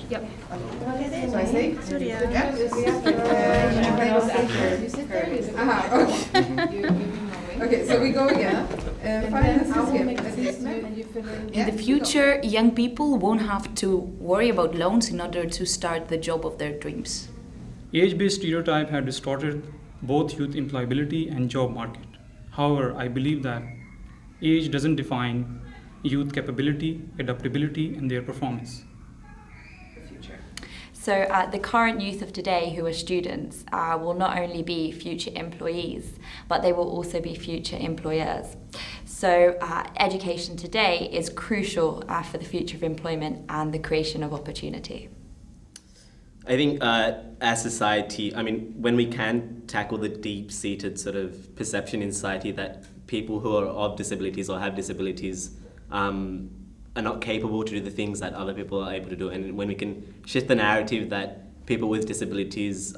Yep. So I say? Surya. Yeah? Okay, so we go again. Finance is here. In the future, young people won't have to worry about loans in order to start the job of their dreams. Age-based stereotype had distorted both youth employability and job market. However, I believe that age doesn't define youth capability, adaptability, and their performance. So the current youth of today who are students will not only be future employees, but they will also be future employers. So education today is crucial for the future of employment and the creation of opportunity. I think as society, when we can tackle the deep-seated sort of perception in society that people who are of disabilities or have disabilities are not capable to do the things that other people are able to do, and when we can shift the narrative that people with disabilities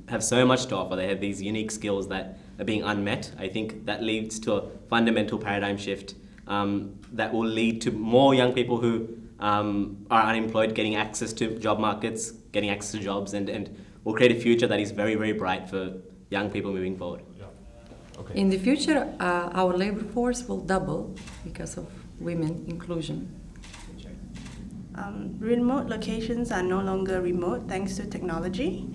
have so much to offer, they have these unique skills that are being unmet, I think that leads to a fundamental paradigm shift that will lead to more young people who are unemployed getting access to job markets, getting access to jobs, and will create a future that is very, very bright for young people moving forward. Yeah. Okay. In the future, our labor force will double because of women inclusion. Remote locations are no longer remote thanks to technology.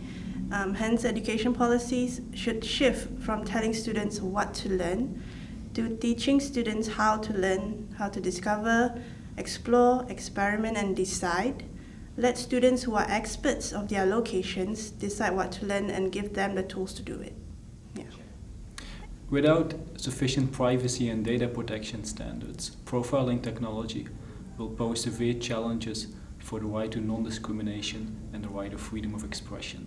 Hence, education policies should shift from telling students what to learn to teaching students how to learn, how to discover, explore, experiment, and decide. Let students who are experts of their locations decide what to learn and give them the tools to do it. Yeah. Without sufficient privacy and data protection standards, profiling technology will pose severe challenges for the right to non-discrimination and the right of freedom of expression.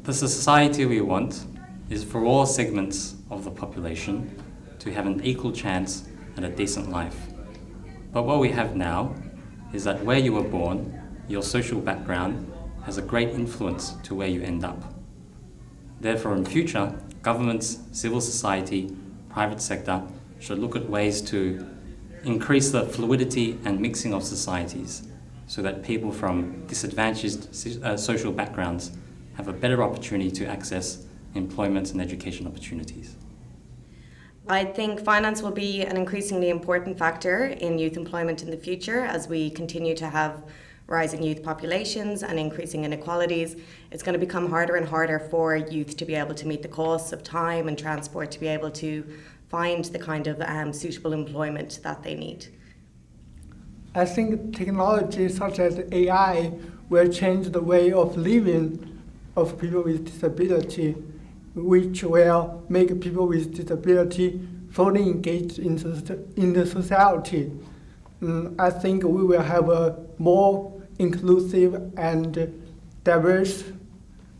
The society we want is for all segments of the population to have an equal chance and a decent life. But what we have now is that where you were born, your social background has a great influence to where you end up. Therefore, in future, governments, civil society, private sector should look at ways to increase the fluidity and mixing of societies so that people from disadvantaged social backgrounds have a better opportunity to access employment and education opportunities. I think finance will be an increasingly important factor in youth employment in the future as we continue to have rising youth populations and increasing inequalities. It's going to become harder and harder for youth to be able to meet the costs of time and transport to be able to find the kind of suitable employment that they need. I think technology such as AI will change the way of living of people with disability, which will make people with disability fully engaged in the society. I think we will have a more inclusive and diverse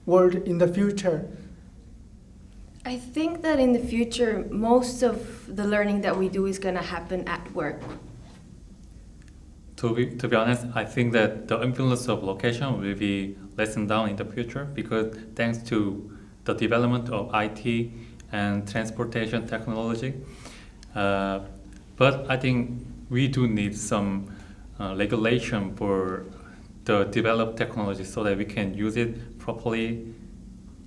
world in the future. I think that in the future, most of the learning that we do is going to happen at work. To be honest, I think that the influence of location will be lessened down in the future because thanks to the development of IT and transportation technology. But I think we do need some regulation for the developed technology so that we can use it properly,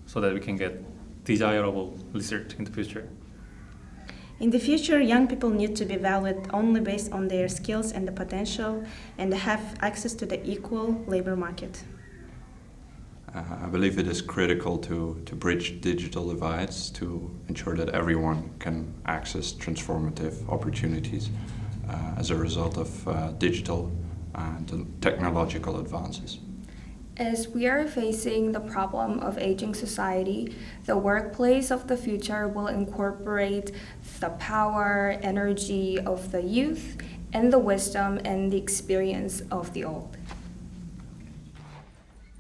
so that we can get desirable research in the future. In the future, young people need to be valued only based on their skills and the potential and have access to the equal labor market. I believe it is critical to bridge digital divides to ensure that everyone can access transformative opportunities as a result of digital and technological advances. As we are facing the problem of aging society, the workplace of the future will incorporate the power, energy of the youth, and the wisdom and the experience of the old.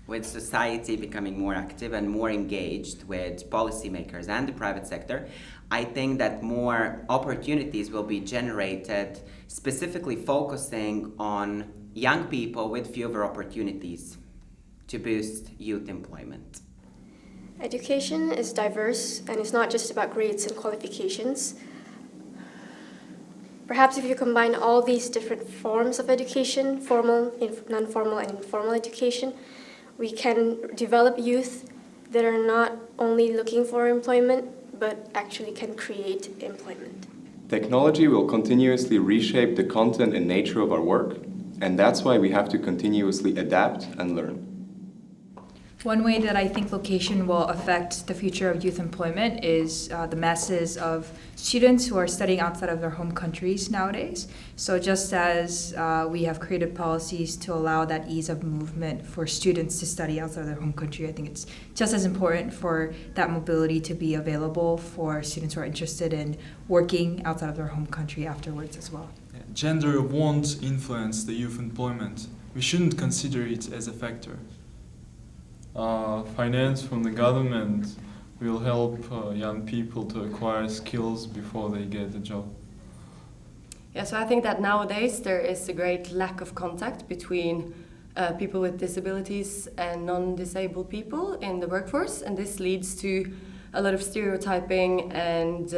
With society becoming more active and more engaged with policymakers and the private sector, I think that more opportunities will be generated, specifically focusing on young people with fewer opportunities to boost youth employment. Education is diverse and it's not just about grades and qualifications. Perhaps if you combine all these different forms of education, formal, non-formal, and informal education, we can develop youth that are not only looking for employment, but actually can create employment. Technology will continuously reshape the content and nature of our work, and that's why we have to continuously adapt and learn. One way that I think location will affect the future of youth employment is the masses of students who are studying outside of their home countries nowadays. So just as we have created policies to allow that ease of movement for students to study outside of their home country, I think it's just as important for that mobility to be available for students who are interested in working outside of their home country afterwards as well. Gender won't influence the youth employment. We shouldn't consider it as a factor. Finance from the government will help young people to acquire skills before they get a job. Yeah, so I think that nowadays there is a great lack of contact between people with disabilities and non-disabled people in the workforce, and this leads to a lot of stereotyping and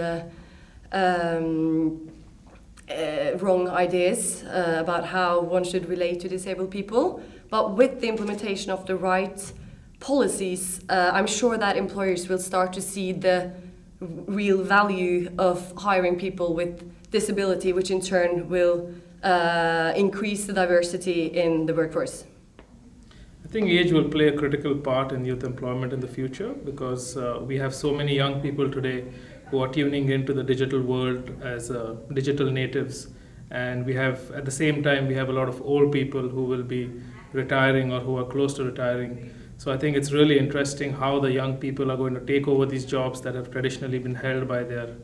wrong ideas about how one should relate to disabled people. But with the implementation of the right policies, I'm sure that employers will start to see the real value of hiring people with disability, which in turn will increase the diversity in the workforce. I think age will play a critical part in youth employment in the future because we have so many young people today who are tuning into the digital world as digital natives, and we have at the same time we have a lot of old people who will be retiring or who are close to retiring. So I think it's really interesting how the young people are going to take over these jobs that have traditionally been held by their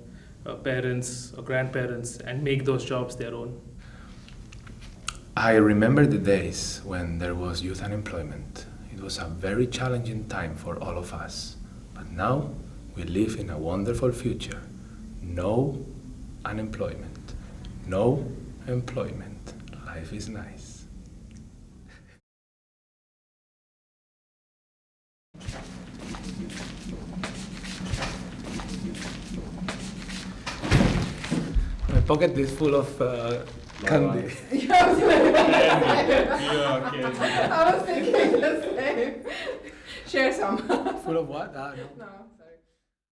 parents or grandparents and make those jobs their own. I remember the days when there was youth unemployment. It was a very challenging time for all of us. But now we live in a wonderful future. No unemployment. No employment. Life is nice. My pocket is full of candy. I was thinking the same. Share some. Full of what? No.